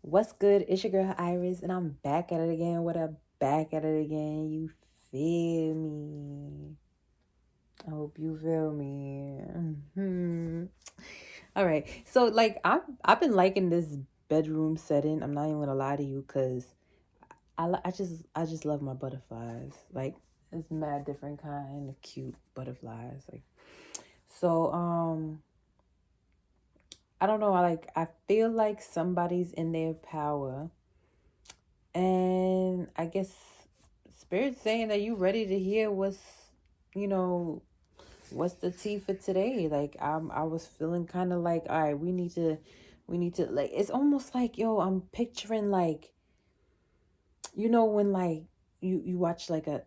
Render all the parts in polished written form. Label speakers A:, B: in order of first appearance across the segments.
A: What's good? It's your girl Iris, and I'm back at it again with a back at it again. You feel me? I hope you feel me. All right. So like I've been liking this bedroom setting. I'm not even gonna lie to you, cause I just love my butterflies. Like it's mad different kind of cute butterflies. Like so I don't know. I feel like somebody's in their power. And I guess Spirit's saying that you ready to hear you know, what's the tea for today. Like I was feeling kind of like, all right, we need to like. It's almost like, yo, I'm picturing like, when like you watch like a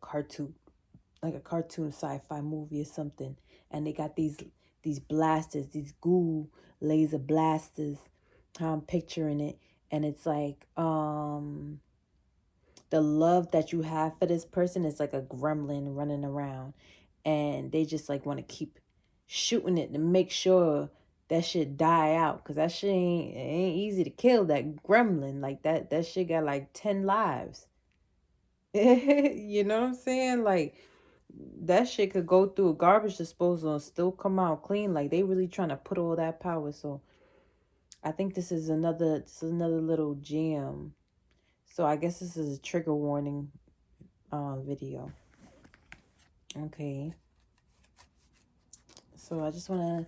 A: cartoon, like a cartoon sci-fi movie or something, and they got these blasters, these goo laser blasters. How I'm picturing it, and it's like the love that you have for this person is like a gremlin running around, and they just like want to keep shooting it to make sure that shit die out, because that shit ain't easy to kill. That gremlin, like that shit got like 10 lives. You know what I'm saying? Like that shit could go through a garbage disposal and still come out clean. Like they really trying to put all that power. So I think this is another little gem. So I guess this is a trigger warning video. Okay. So I just wanna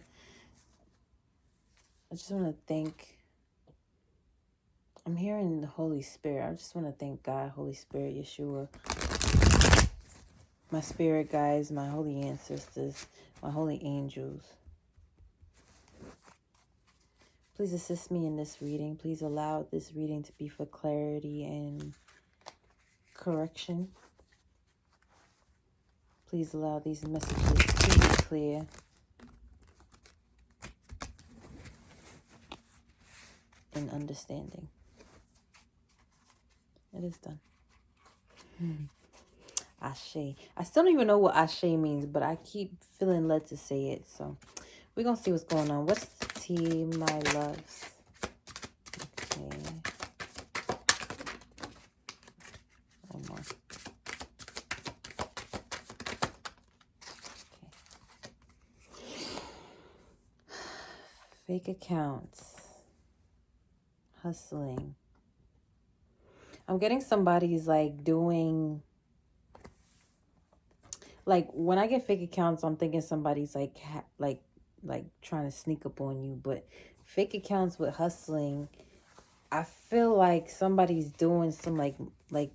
A: thank. I'm hearing the Holy Spirit. I just wanna thank God, Holy Spirit, Yeshua, my spirit guides, my holy ancestors, my holy angels. Please assist me in this reading. Please allow this reading to be for clarity and correction. Please allow these messages to be clear and understanding. It is done. Ashe. I still don't even know what Ashe means, but I keep feeling led to say it. So we're going to see what's going on. What's the tea, my loves? Okay. One more. Okay. Fake accounts. Hustling. I'm getting somebody's like doing, like when I get fake accounts, I'm thinking somebody's like like trying to sneak up on you. But fake accounts with hustling, I feel like somebody's doing some like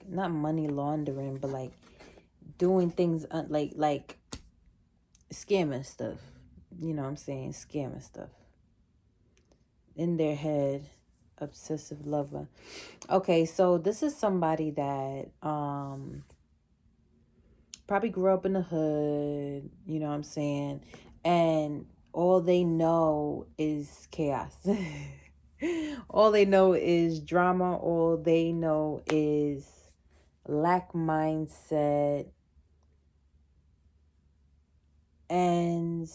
A: not money laundering, but like doing things like scamming stuff. You know what I'm saying? Scamming stuff in their head. Obsessive lover. Okay, so this is somebody that probably grew up in the hood, you know what I'm saying? And all they know is chaos. All they know is drama. All they know is lack mindset. And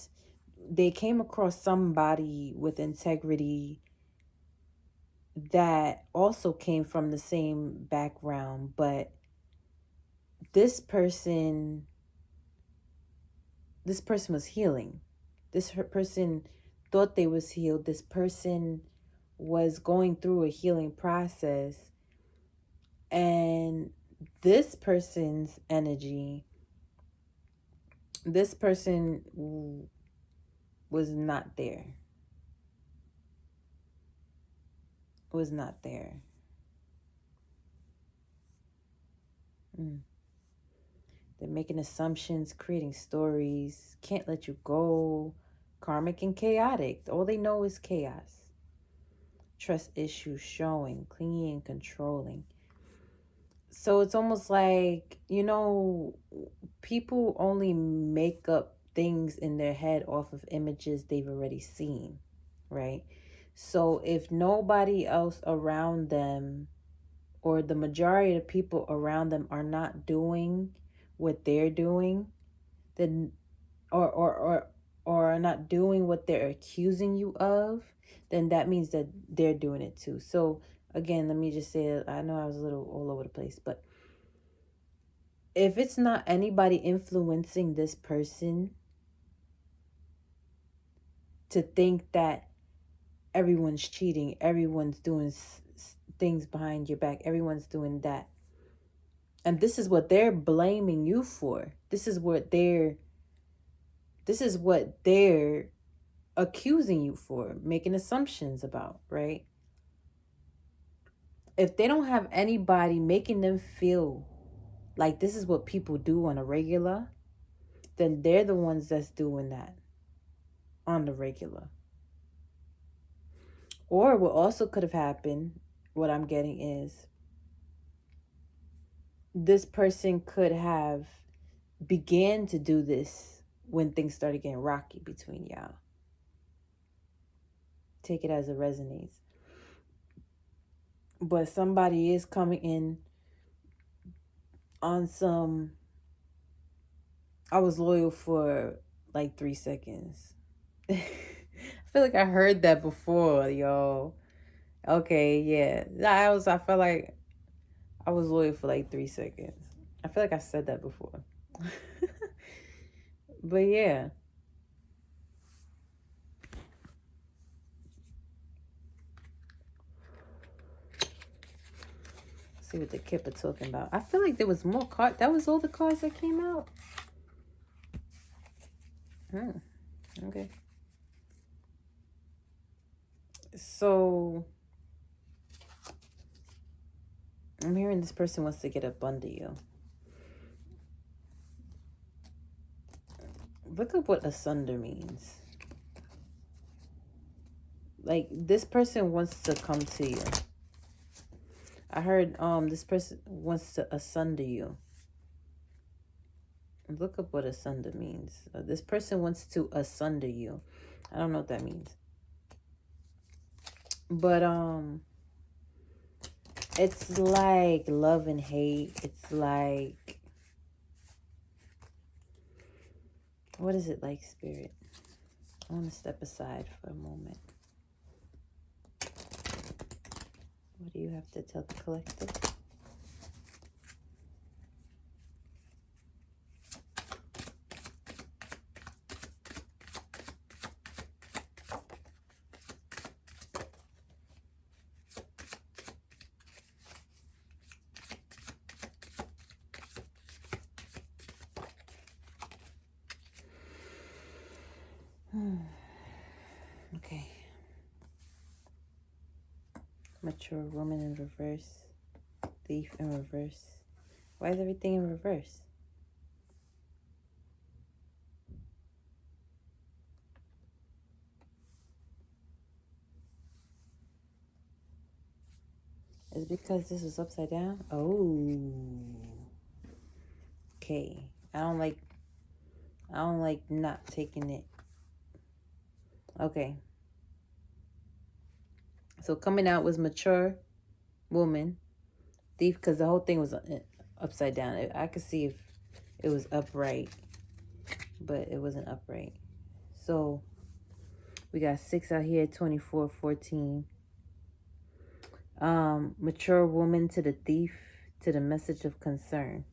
A: they came across somebody with integrity that also came from the same background, but this person this person was healing. Person thought they was healed. This person was going through a healing process, and this person's energy, this person was not there. Was not there. Mm. They're making assumptions, creating stories, can't let you go, karmic and chaotic. All they know is chaos. Trust issues showing, clingy and controlling. So it's almost like, people only make up things in their head off of images they've already seen, right? So if nobody else around them, or the majority of the people around them, are not doing what they're doing, then or or are not doing what they're accusing you of, then that means that they're doing it too. So again, let me just say, I know I was a little all over the place, but if it's not anybody influencing this person to think that everyone's cheating, everyone's doing things behind your back, everyone's doing that, and this is what they're blaming you for, this is what they're accusing you for, making assumptions about, right? If they don't have anybody making them feel like this is what people do on a regular, then they're the ones that's doing that on the regular. Or what also could have happened, what I'm getting is, this person could have began to do this when things started getting rocky between y'all. Take it as it resonates. But somebody is coming in on some, I was loyal for like 3 seconds. I feel like I heard that before, y'all. Okay, yeah. I felt like I was loyal for like 3 seconds. I feel like I said that before. But yeah. See what the Kipper talking about. I feel like there was more cards. That was all the cards that came out. Okay. So I'm hearing this person wants to get up under you. Look up what asunder means. Like, this person wants to come to you. I heard this person wants to asunder you. Look up what asunder means. This person wants to asunder you. I don't know what that means. But it's like love and hate. It's like, what is it like, Spirit? I want to step aside for a moment. What do you have to tell the collective? Okay. Mature woman in reverse. Thief in reverse. Why is everything in reverse? Is it because this is upside down? Oh. Okay. I don't like not taking it. Okay. So coming out was mature woman. Thief, because the whole thing was upside down. I could see if it was upright, but it wasn't upright. So we got 6 out here, 24, 14. Mature woman to the thief, to the message of concern.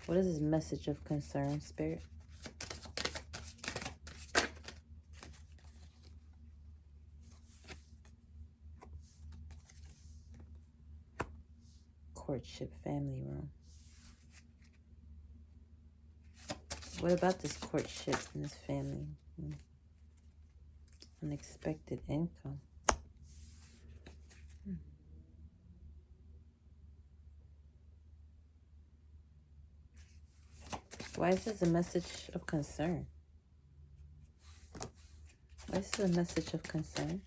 A: What is this message of concern, Spirit? Courtship, family room. What about this courtship in this family? Unexpected income. Why is this a message of concern? Why is this a message of concern?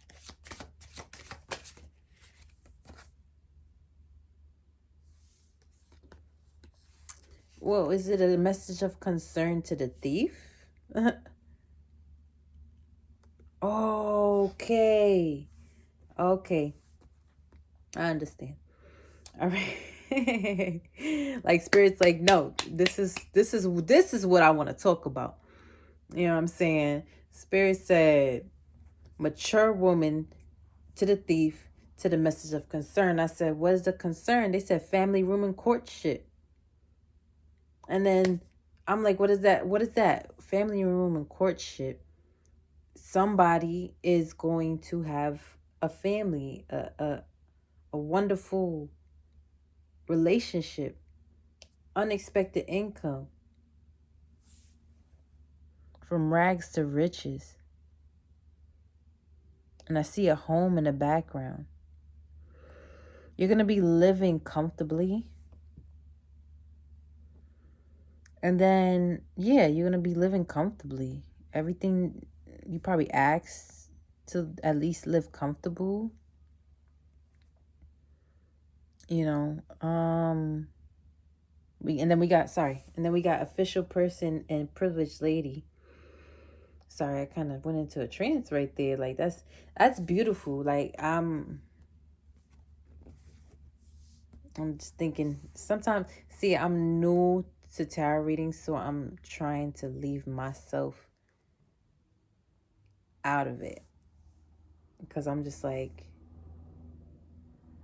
A: Well, is it a message of concern to the thief? Okay. Okay. I understand. All right. Like, Spirit's like, no, this is what I want to talk about. You know what I'm saying? Spirit said, mature woman to the thief, to the message of concern. I said, what is the concern? They said family, room, and courtship. And then I'm like, what is that? What is that? Family, room, and courtship. Somebody is going to have a family, a wonderful relationship, unexpected income, from rags to riches. And I see a home in the background. You're going to be living comfortably. And then, yeah, you're going to be living comfortably. Everything you probably ask to at least live comfortable. You know, and then we got official person and privileged lady. Sorry, I kind of went into a trance right there. Like that's beautiful. Like I'm just thinking sometimes, see, I'm new to tarot reading, so I'm trying to leave myself out of it. Because I'm just like,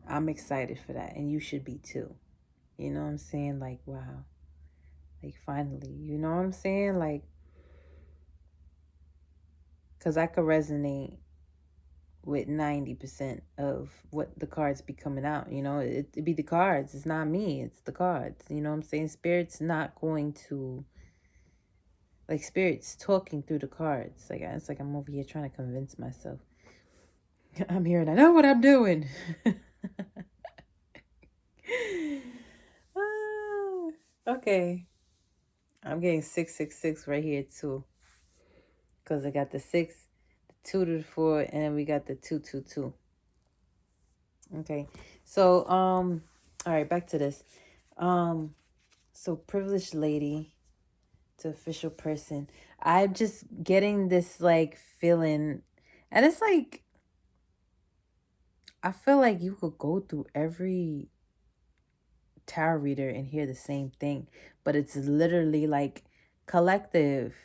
A: I'm excited for that. And you should be too. You know what I'm saying? Like, wow. Like, finally. You know what I'm saying? Like, because I could resonate with 90% of what the cards be coming out. You know, it be the cards. It's not me. It's the cards. You know what I'm saying? Spirit's not going to, like, Spirit's talking through the cards. Like, it's like I'm over here trying to convince myself. I'm here and I know what I'm doing. Okay. I'm getting 666 right here too. Because I got the 6, the 2 to the 4, and then we got the 222. Okay. So, all right, back to this. So privileged lady to official person. I'm just getting this like feeling, and it's like I feel like you could go through every tarot reader and hear the same thing, but it's literally like collective.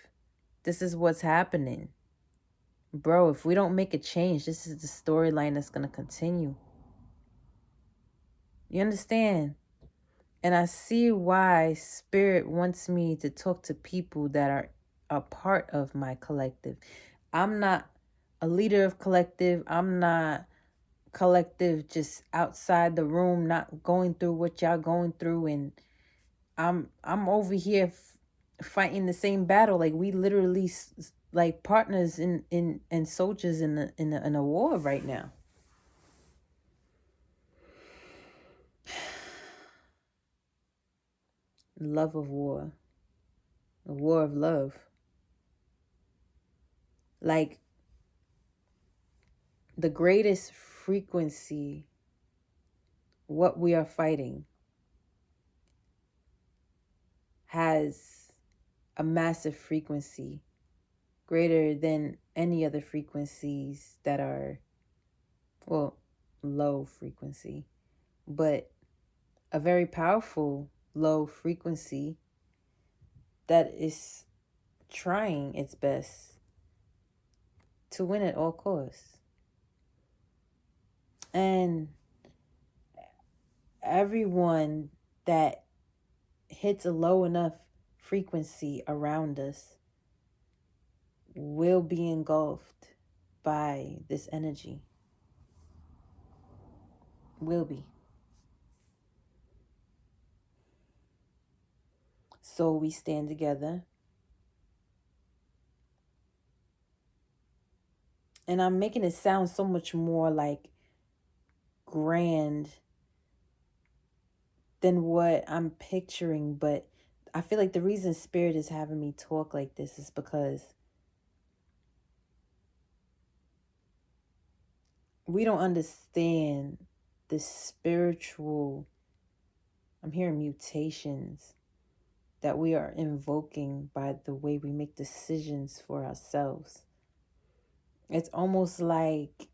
A: This is what's happening. Bro, if we don't make a change, this is the storyline that's going to continue. You understand? And I see why Spirit wants me to talk to people that are a part of my collective. I'm not a leader of collective. I'm not collective just outside the room, not going through what y'all going through. And I'm over here fighting the same battle. Like we literally like partners in and soldiers in a war right now. Love of war. A war of love. Like the greatest frequency, what we are fighting has a massive frequency greater than any other frequencies that are, well, low frequency, but a very powerful low frequency that is trying its best to win at all costs. And everyone that hits a low enough frequency around us will be engulfed by this energy. Will be. So we stand together. And I'm making it sound so much more like grand than what I'm picturing, but I feel like the reason Spirit is having me talk like this is because we don't understand the spiritual, I'm hearing mutations that we are invoking by the way we make decisions for ourselves. It's almost like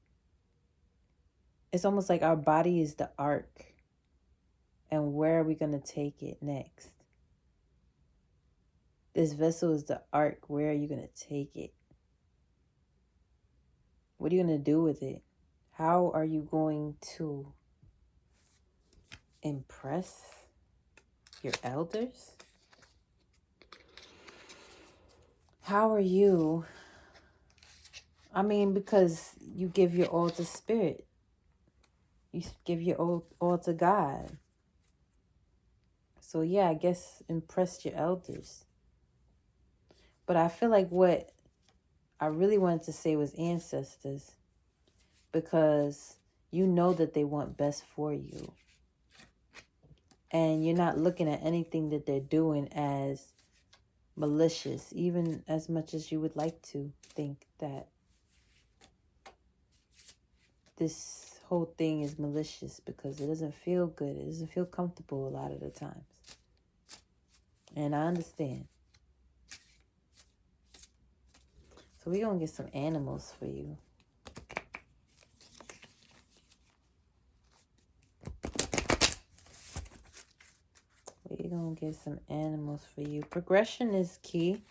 A: our body is the ark, and where are we going to take it next? This vessel is the ark. Where are you going to take it? What are you going to do with it? How are you going to impress your elders? How are you? I mean, because you give your all to spirit. You give your all to God. So yeah, I guess impress your elders. But I feel like what I really wanted to say was ancestors, because you know that they want best for you. And you're not looking at anything that they're doing as malicious, even as much as you would like to think that this whole thing is malicious, because it doesn't feel good. It doesn't feel comfortable a lot of the times. And I understand. So we're going to get some animals for you. We're going to get some animals for you. Progression is key.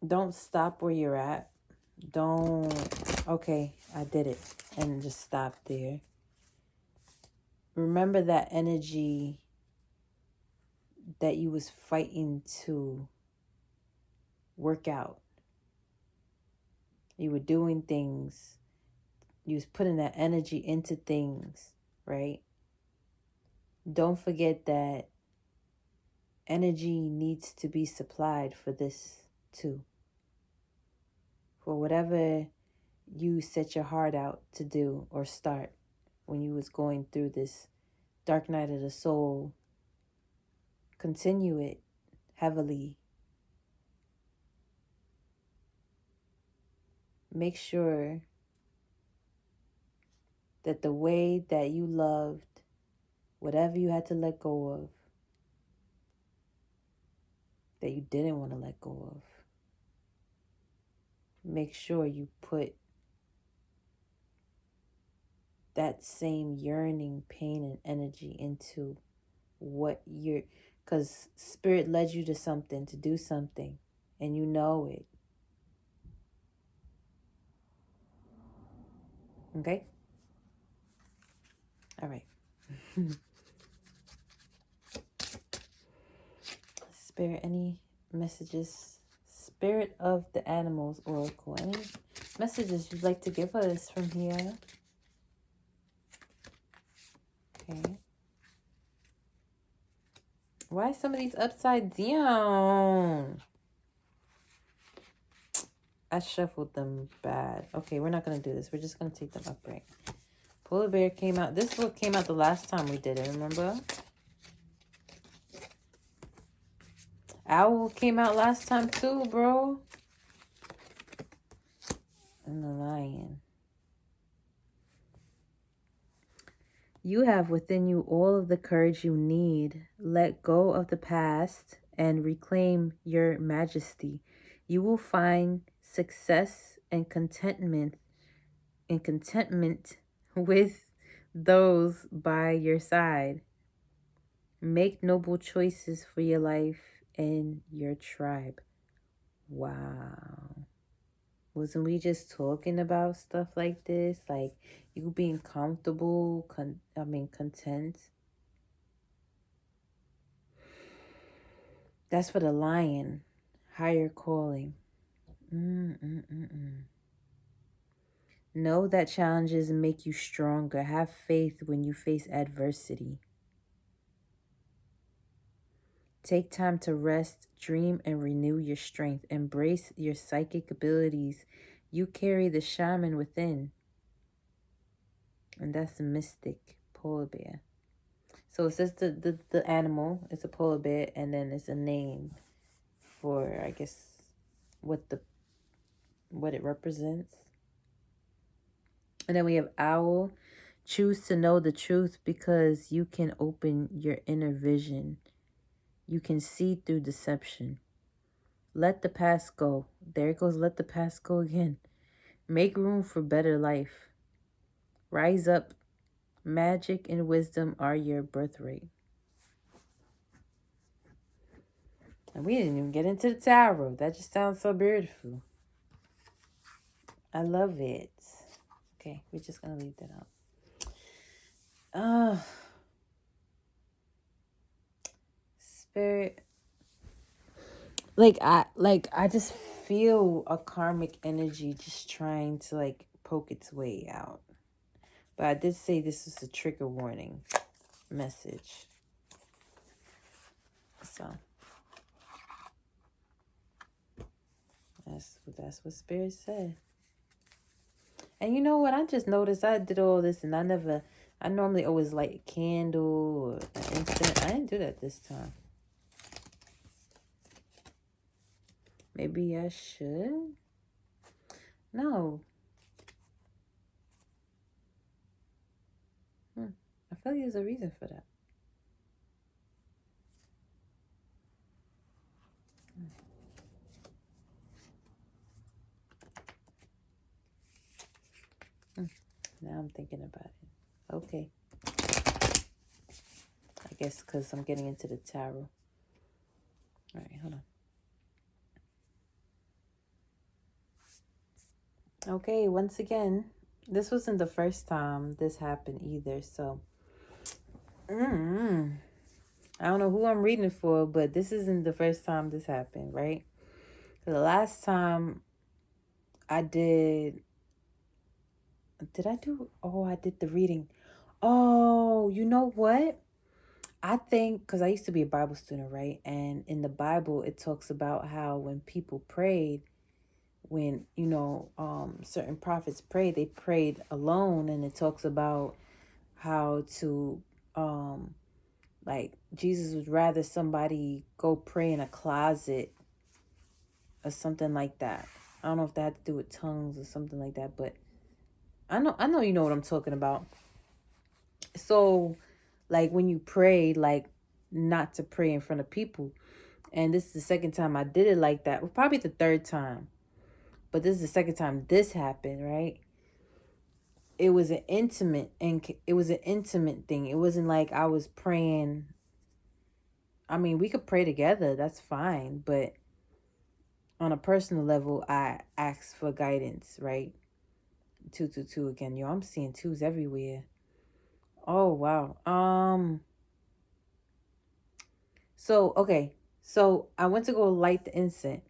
A: Don't stop where you're at. Don't, okay, I did it. And just stop there. Remember that energy that you was fighting to work out. You were doing things. You was putting that energy into things, right? Don't forget that energy needs to be supplied for this too. For whatever you set your heart out to do or start when you was going through this dark night of the soul, continue it heavily. Make sure that the way that you loved whatever you had to let go of, that you didn't want to let go of, make sure you put that same yearning, pain, and energy into what you're, because spirit led you to something, to do something, and you know it. Okay? All right. Spirit, any messages? Spirit of the Animals Oracle, any messages you'd like to give us from here? Okay. Why is some of these upside down? I shuffled them bad. Okay, we're not going to do this. We're just going to take them upright. Polar Bear came out. This one came out the last time we did it, remember? Owl came out last time too, bro. And the Lion. You have within you all of the courage you need. Let go of the past and reclaim your majesty. You will find success and contentment with those by your side. Make noble choices for your life and your tribe. Wow. Wasn't we just talking about stuff like this? Like you being comfortable, content. That's for the Lion. Higher calling. Know that challenges make you stronger. Have faith when you face adversity. Take time to rest, dream, and renew your strength. Embrace your psychic abilities. You carry the shaman within. And that's the mystic, polar bear. So it says the animal, it's a polar bear, and then it's a name for, I guess, what it represents. And then we have owl. Choose to know the truth because you can open your inner vision. You can see through deception. Let the past go. There it goes, let the past go again. Make room for better life. Rise up. Magic and wisdom are your birthright. And we didn't even get into the tarot. That just sounds so beautiful. I love it. Okay, we're just gonna leave that out. Spirit, I just feel a karmic energy just trying to like poke its way out. But I did say this is a trigger warning message. So that's what Spirit said. And you know what? I just noticed I did all this and I normally always light a candle or an incense. I didn't do that this time. Maybe I should? No. I feel like there's a reason for that. Now I'm thinking about it. Okay. I guess because I'm getting into the tarot. All right, hold on. Okay, once again, this wasn't the first time this happened either, so I don't know who I'm reading for, but this isn't the first time this happened, right? The last time I did I do? Oh, I did the reading. Oh, you know what? I think, because I used to be a Bible student, right? And in the Bible, it talks about how when people prayed, when, certain prophets prayed, they prayed alone. And it talks about how to, like, Jesus would rather somebody go pray in a closet or something like that. I don't know if that had to do with tongues or something like that, but I know you know what I'm talking about. So, like, when you pray, like, not to pray in front of people. And this is the second time I did it like that. Well, probably the third time. But this is the second time this happened, right? It was an intimate thing. It wasn't like I was praying. I mean, we could pray together. That's fine. But on a personal level, I asked for guidance, right? 222 again. Yo, I'm seeing twos everywhere. Oh, wow. So, okay. So I went to go light the incense.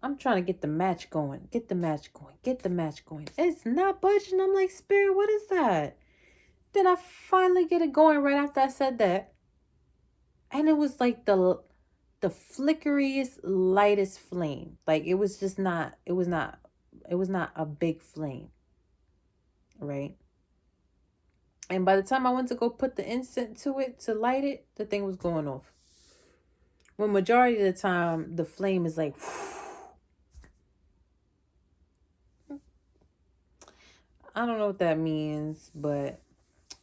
A: I'm trying to get the match going. Get the match going. Get the match going. It's not budging. I'm like, Spirit, what is that? Then I finally get it going right after I said that. And it was like the flickeriest, lightest flame. Like it was just not, it was not a big flame. Right? And by the time I went to go put the incense to it to light it, the thing was going off. Well, majority of the time, the flame is like, I don't know what that means, but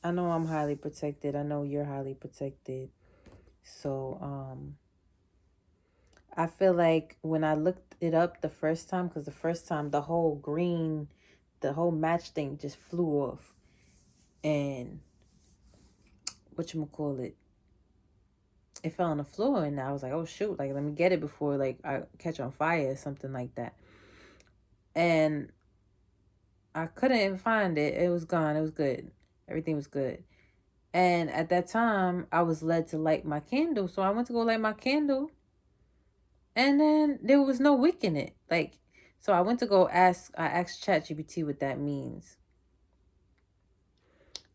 A: I know I'm highly protected. I know you're highly protected. So, I feel like when I looked it up the first time, because the first time the whole match thing just flew off. And whatchamacallit, it fell on the floor, and I was like, oh shoot, like let me get it before like I catch on fire or something like that. And I couldn't find it. It was gone. It was good. Everything was good. And at that time, I was led to light my candle. So I went to go light my candle. And then there was no wick in it. Like, so I went to go I asked ChatGPT what that means.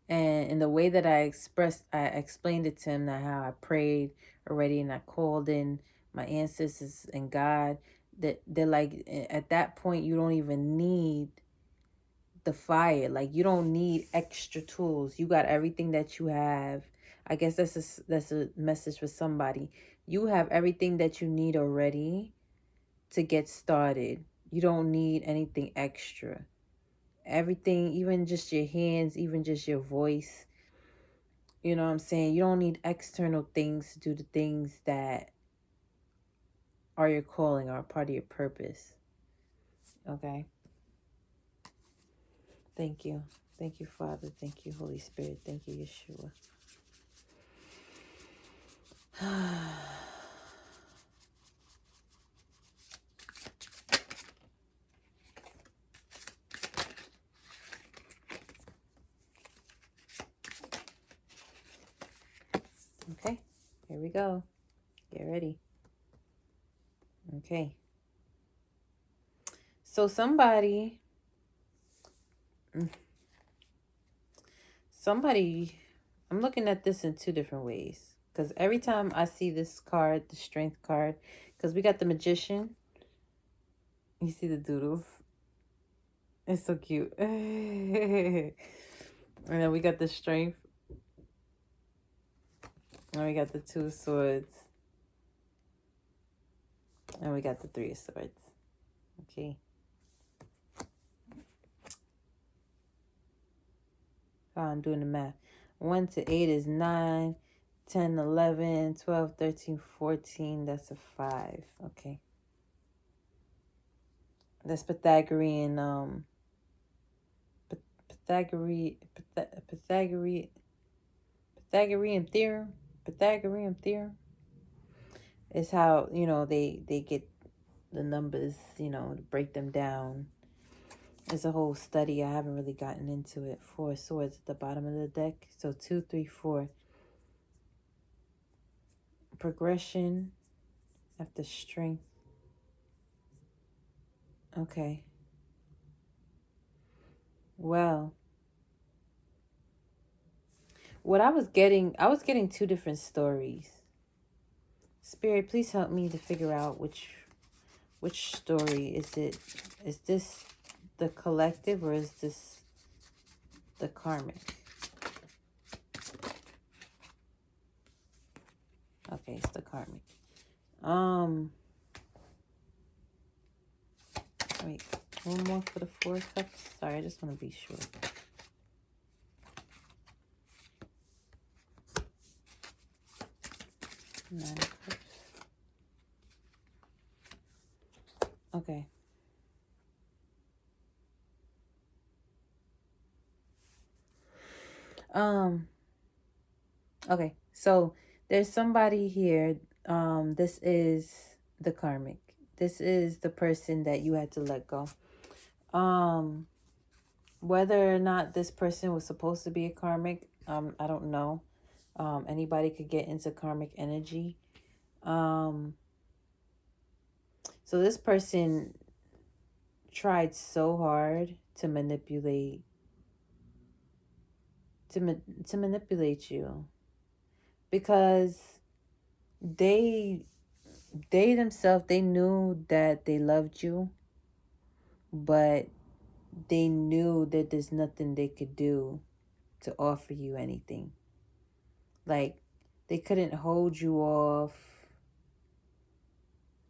A: And in the way that I explained it to him, that how I prayed already and I called in my ancestors and God, that they're like, at that point, you don't even need the fire. Like, you don't need extra tools. You got everything that you have. I guess that's a message for somebody. You have everything that you need already to get started. You don't need anything extra. Everything, even just your hands, even just your voice. You know what I'm saying? You don't need external things to do the things that are your calling, are part of your purpose. Okay? Thank you. Thank you, Father. Thank you, Holy Spirit. Thank you, Yeshua. Okay, here we go. Get ready. Okay. So somebody, I'm looking at this in two different ways. Because every time I see this card, the strength card, because we got the magician. You see the doodles. It's so cute. And then we got the strength. And we got the 2 swords. And we got the 3 of swords. Okay. Oh, I'm doing the math. 1 to 8 is 9. 10, 11, 12, 13, 14. That's a 5. Okay. That's Pythagorean, Pythagorean, Pythagorean, Pythagorean theorem. Pythagorean theorem is how, they get the numbers, to break them down. It's a whole study. I haven't really gotten into it. 4 swords at the bottom of the deck. So 2, 3, 4. Progression after strength. Okay. Well, what I was getting 2 different stories. Spirit, please help me to figure out which story is it. Is this the collective or is this the karmic? Okay, it's the karmic. Wait, one more for the 4 cups. Sorry, I just want to be sure. Nine cups. Okay. Okay, so there's somebody here. This is the karmic. This is the person that you had to let go. Whether or not this person was supposed to be a karmic, I don't know. Anybody could get into karmic energy. So this person tried so hard to manipulate you because they themselves, they knew that they loved you, but they knew that there's nothing they could do to offer you anything. Like, they couldn't hold you off.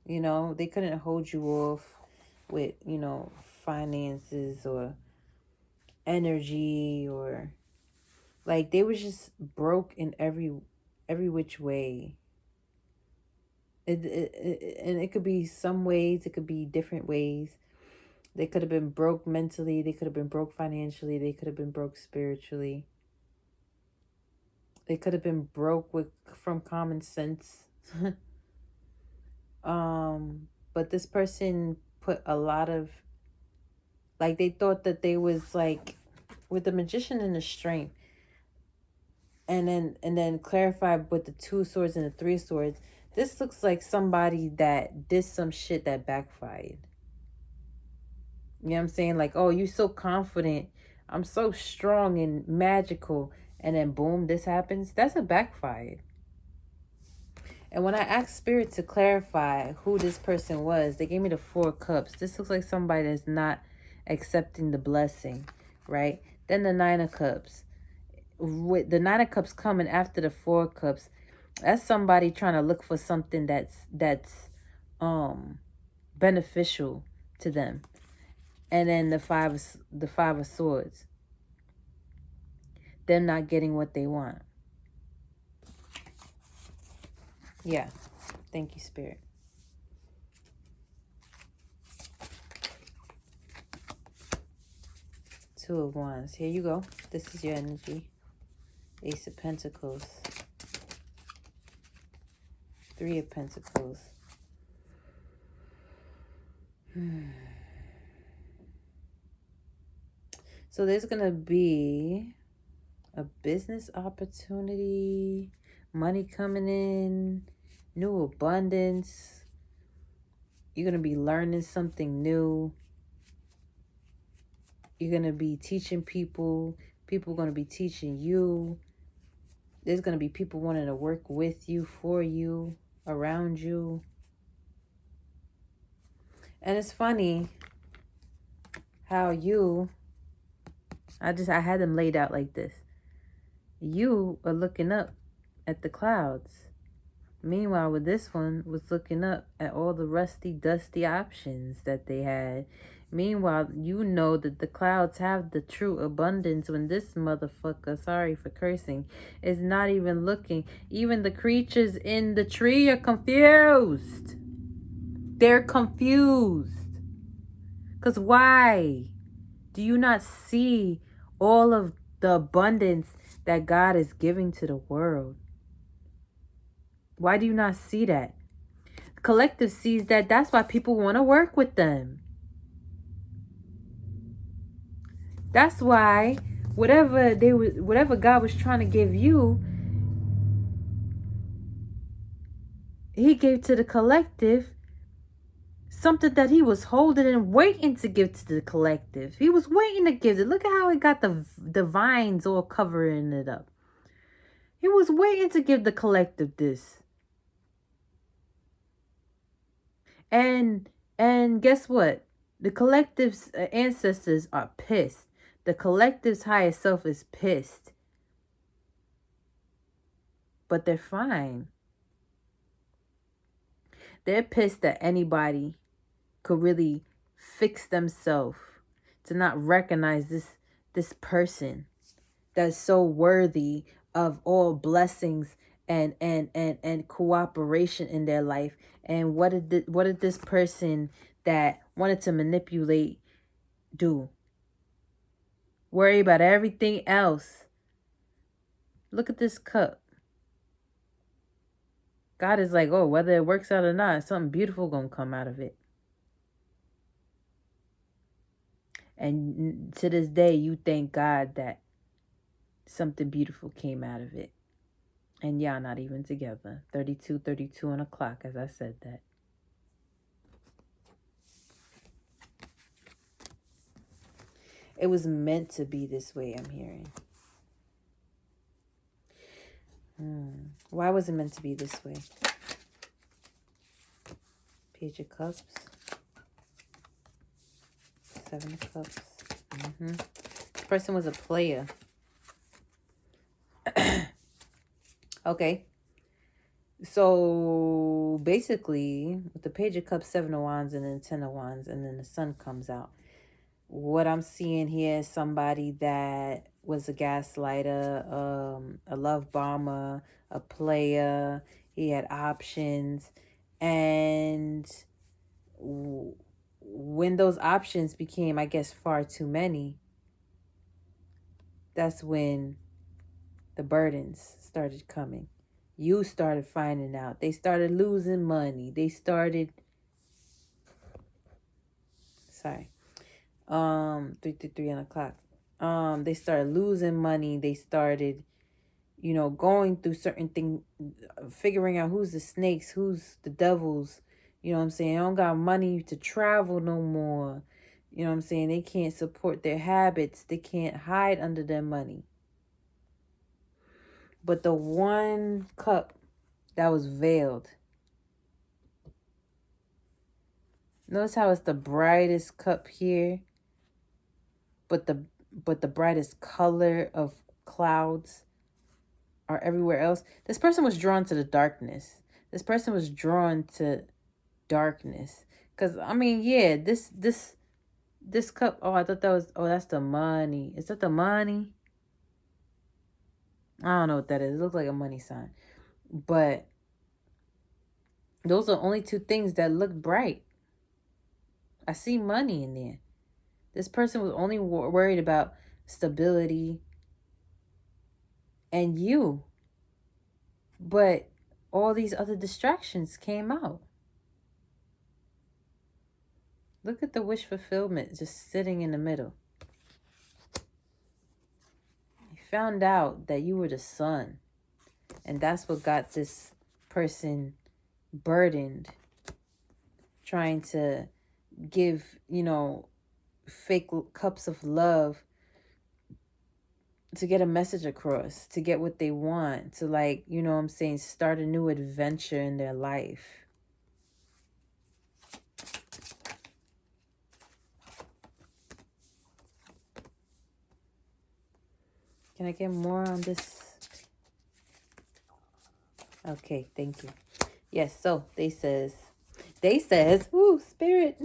A: They couldn't hold you off with, finances or energy, or like they was just broke in every which way. And it could be some ways, it could be different ways. They could have been broke mentally, they could have been broke financially, they could have been broke spiritually. They could have been broke from common sense. But this person put a lot of, like, they thought that they was like, with the magician and the strength, and then clarified with the 2 swords and the 3 swords. This looks like somebody that did some shit that backfired. You know what I'm saying? Like, oh, you so confident, I'm so strong and magical, and then boom, this happens. That's a backfire. And when I asked Spirit to clarify who this person was, they gave me the 4 cups. This looks like somebody that's not accepting the blessing, right? Then the 9 of cups. With the 9 of cups coming after the 4 cups, that's somebody trying to look for something that's beneficial to them. And then the 5 of swords, them not getting what they want. Yeah. Thank you, Spirit. Two of Wands. Here you go. This is your energy. Ace of Pentacles. 3 of Pentacles. So there's going to be A business opportunity, money coming in, new abundance. You're going to be learning something new. You're going to be teaching people. People are going to be teaching you. There's going to be people wanting to work with you, for you, around you. And it's funny how I had them laid out like this. You are looking up at the clouds. Meanwhile, with this one was looking up at all the rusty, dusty options that they had. Meanwhile, you know that the clouds have the true abundance when this motherfucker, sorry for cursing, is not even looking. Even the creatures in the tree are confused. They're confused. Because why? Do you not see all of the abundance that God is giving to the world? Why do you not see that? Collective sees that. That's why people want to work with them. That's why whatever God was trying to give you, he gave to the collective something that he was holding and waiting to give to the collective. He was waiting to give it. Look at how he got the vines all covering it up. He was waiting to give the collective this. And guess what? The collective's ancestors are pissed. The collective's higher self is pissed. But they're fine. They're pissed that anybody could really fix themselves, to not recognize this person that's so worthy of all blessings and cooperation in their life. And what did this person that wanted to manipulate do? Worry about everything else. Look at this cup. God is like, oh, whether it works out or not, something beautiful gonna come out of it. And to this day, you thank God that something beautiful came out of it. And y'all not even together. 32 on the clock, as I said that. It was meant to be this way, I'm hearing. Why was it meant to be this way? Page of Cups. 7 of Cups. This person was a player. Okay. So basically, with the Page of Cups, 7 of Wands, and then 10 of Wands, and then the Sun comes out. What I'm seeing here is somebody that was a gaslighter, a love bomber, a player. He had options. And when those options became, I guess, far too many, that's when the burdens started coming. You started finding out. They started losing money. They started... Sorry. 3 on the clock. They started losing money. They started, going through certain things, figuring out who's the snakes, who's the devils. You know what I'm saying? They don't got money to travel no more. You know what I'm saying? They can't support their habits. They can't hide under their money. But the one cup that was veiled. Notice how it's the brightest cup here. But the brightest color of clouds are everywhere else. This person was drawn to the darkness. This person was drawn to darkness. Because, I mean, yeah, this cup, oh, I thought that was, oh, that's the money. Is that the money? I don't know what that is. It looks like a money sign. But those are only 2 things that look bright. I see money in there. This person was only worried about stability and you. But all these other distractions came out. Look at the wish fulfillment just sitting in the middle. found out that you were the sun. And that's what got this person burdened, trying to give, fake cups of love to get a message across, to get what they want, to, like, what I'm saying, start a new adventure in their life. Can I get more on this? Okay, thank you. Yes, so they says, ooh, spirit.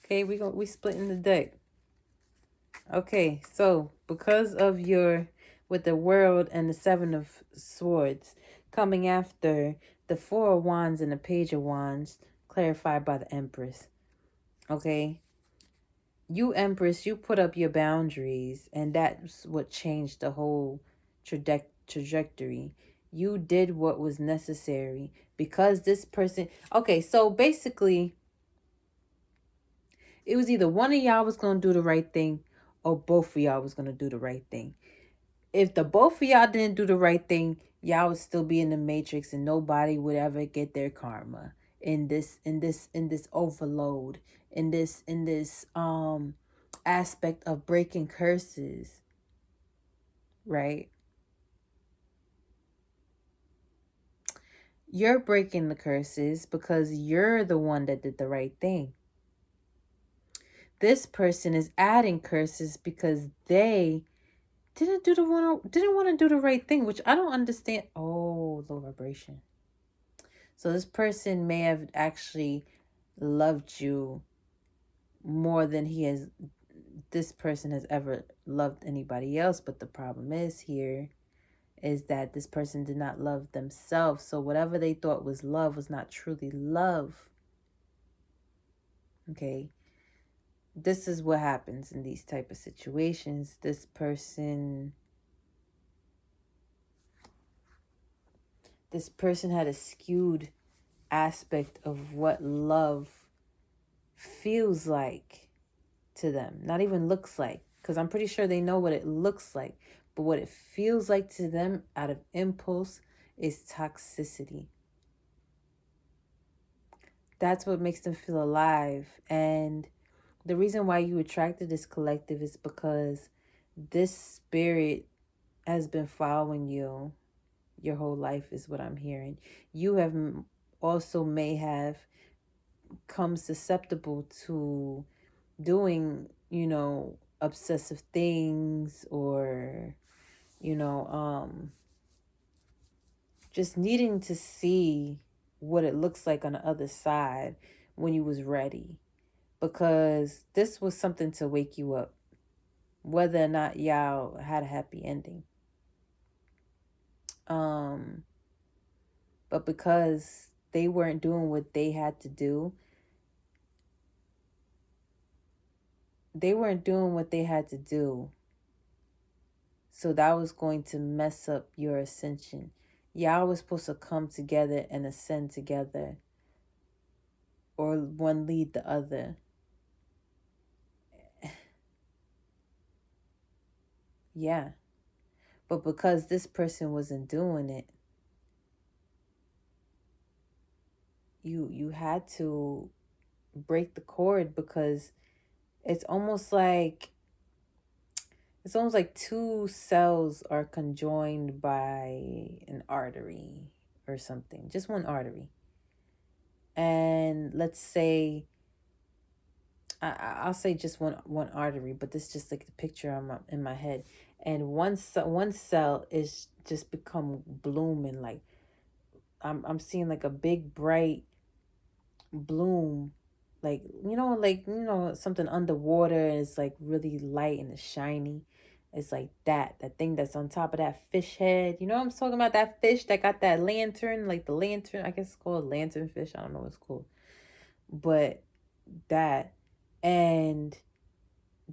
A: Okay, we splitting the deck. Okay, so because of your, with the world and the 7 of swords coming after the 4 of wands and the page of wands, clarified by the empress. Okay, you empress, you put up your boundaries, and that's what changed the whole trajectory. You did what was necessary because this person, okay, so basically it was either one of y'all was going to do the right thing or both of y'all was going to do the right thing. If the both of y'all didn't do the right thing, y'all would still be in the matrix and nobody would ever get their karma in this overload, in this aspect of breaking curses, right? You're breaking the curses because you're the one that did the right thing. This person is adding curses because they didn't want to do the right thing, which I don't understand. Oh, low vibration. So this person may have actually loved you more than this person has ever loved anybody else. But the problem is that this person did not love themselves. So whatever they thought was love was not truly love. Okay. This is what happens in these type of situations. This person had a skewed aspect of what love feels like to them, not even looks like, because I'm pretty sure they know what it looks like, but what it feels like to them out of impulse is toxicity. That's what makes them feel alive. And the reason why you attracted this collective is because this spirit has been following you your whole life, is what I'm hearing. You have also may have come susceptible to doing, obsessive things, or, just needing to see what it looks like on the other side when you was ready. Because this was something to wake you up, whether or not y'all had a happy ending. But because they weren't doing what they had to do, so that was going to mess up your ascension. Y'all was supposed to come together and ascend together, or one lead the other. Yeah. But because this person wasn't doing it, you had to break the cord, because it's almost like two cells are conjoined by an artery or something, just one artery. And let's say, I'll say just one artery, but this is just like the picture in my head. And one cell is just become blooming, like I'm seeing like a big bright bloom, like something underwater is like really light and it's shiny. It's like that thing that's on top of that fish head. You know what I'm talking about? That fish that got that lantern, like the lantern, I guess it's called lantern fish. I don't know what it's called. But that, and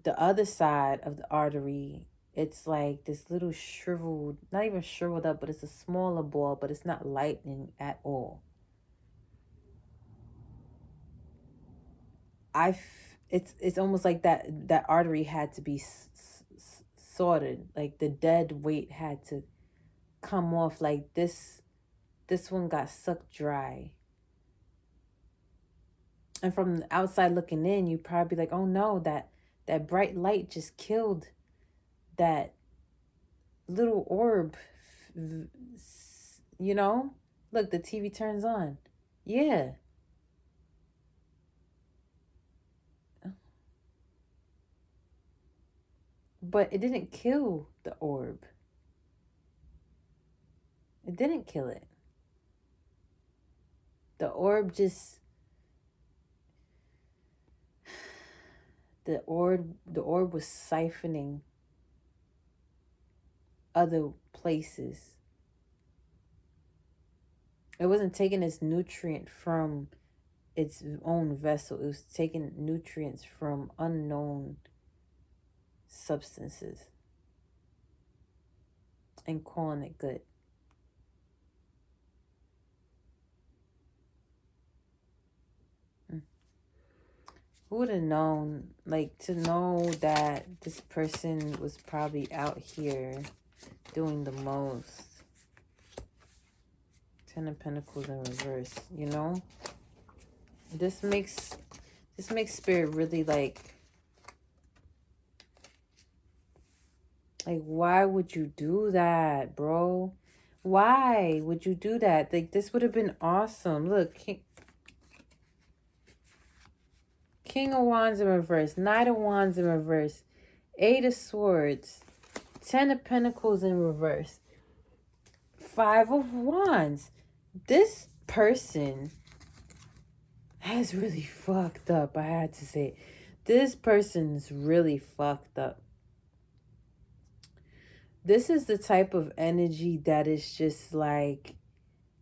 A: the other side of the artery, it's like this little shriveled, not even shriveled up, but it's a smaller ball, but it's not lightning at all. It's almost like that artery had to be sorted. Like the dead weight had to come off. Like this one got sucked dry. And from the outside looking in, you probably be like, oh no, that bright light just killed that little orb. You know? Look, the TV turns on. Yeah. But it didn't kill the orb. It didn't kill it. The orb just the orb was siphoning other places. It wasn't taking its nutrient from its own vessel. It was taking nutrients from unknown substances and calling it good. Who would have known, like, to know that this person was probably out here doing the most. Ten of Pentacles in reverse, you know? This makes Spirit really like, why would you do that, bro? Why would you do that? Like, this would have been awesome. Look, King of Wands in reverse, Knight of Wands in reverse, Eight of Swords, Ten of Pentacles in reverse, Five of Wands. This person has really fucked up. I had to say it. This person's really fucked up. This is the type of energy that is just like,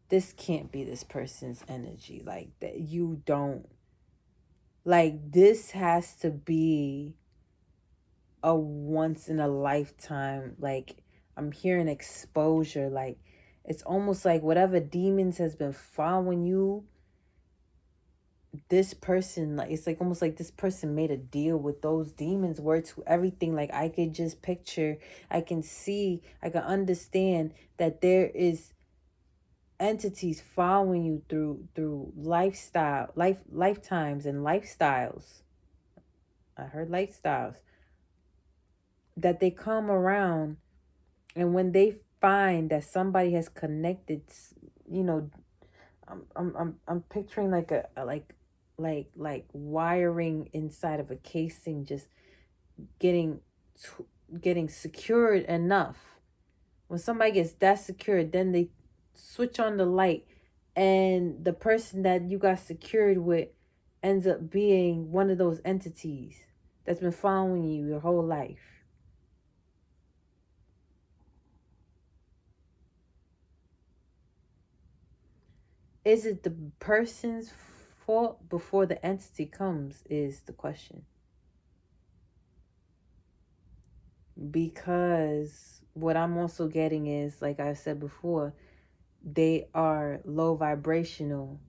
A: this can't be this person's energy. Like, that you don't, like, this has to be a once in a lifetime. Like, I'm hearing exposure. Like, it's almost like whatever demons has been following you, this person, like, it's like almost like this person made a deal with those demons where to everything. Like, I could just picture, I can see, I can understand that there is entities following you through lifetimes and lifestyles. I heard lifestyles, that they come around, and when they find that somebody has connected, you know, I'm picturing like a like wiring inside of a casing, just getting secured enough. When somebody gets that secured, then they switch on the light, and the person that you got secured with ends up being one of those entities that's been following you your whole life. Is it the person's fault before the entity comes, is the question. Because what I'm also getting is, like I said before, they are low vibrational.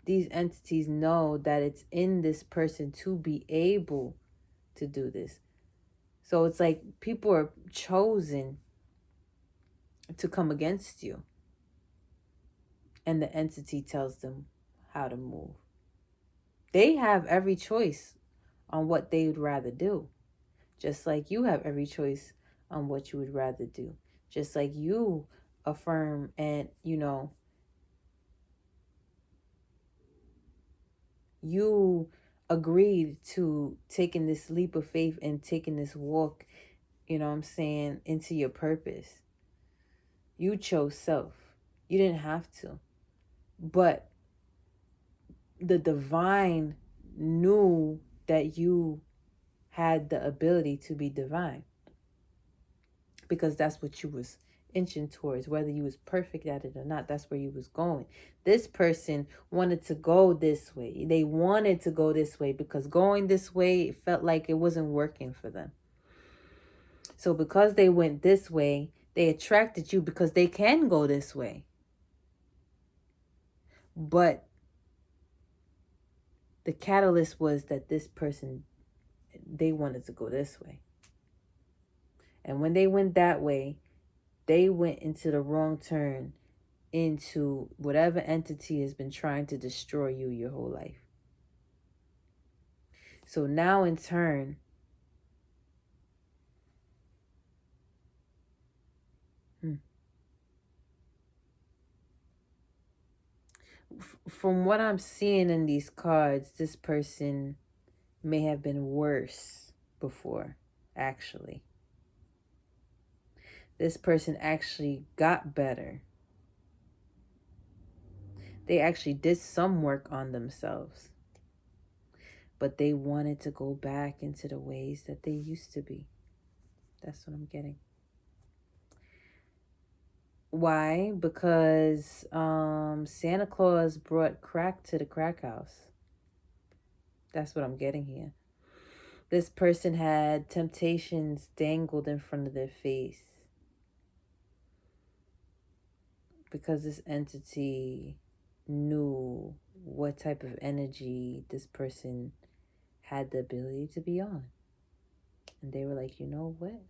A: These entities know that it's in this person to be able to do this. So it's like people are chosen to come against you, and the entity tells them how to move. They have every choice on what they would rather do, just like you have every choice on what you would rather do. Just like you affirm and, you know, you agreed to taking this leap of faith and taking this walk, you know what I'm saying, into your purpose. You chose self. You didn't have to. But the divine knew that you had the ability to be divine, because that's what you was inching towards. Whether you was perfect at it or not, that's where you was going. This person wanted to go this way. They wanted to go this way because going this way, it felt like it wasn't working for them. So because they went this way, they attracted you because they can go this way. But the catalyst was that this person they wanted to go this way. And when they went that way, they went into the wrong turn into whatever entity has been trying to destroy you your whole life. So now in turn, from what I'm seeing in these cards, this person may have been worse before, actually. This person actually got better. They actually did some work on themselves. But they wanted to go back into the ways that they used to be. That's what I'm getting. Why? Because Santa Claus brought crack to the crack house. That's what I'm getting here. This person had temptations dangled in front of their face. Because this entity knew what type of energy this person had the ability to be on. And they were like, you know what?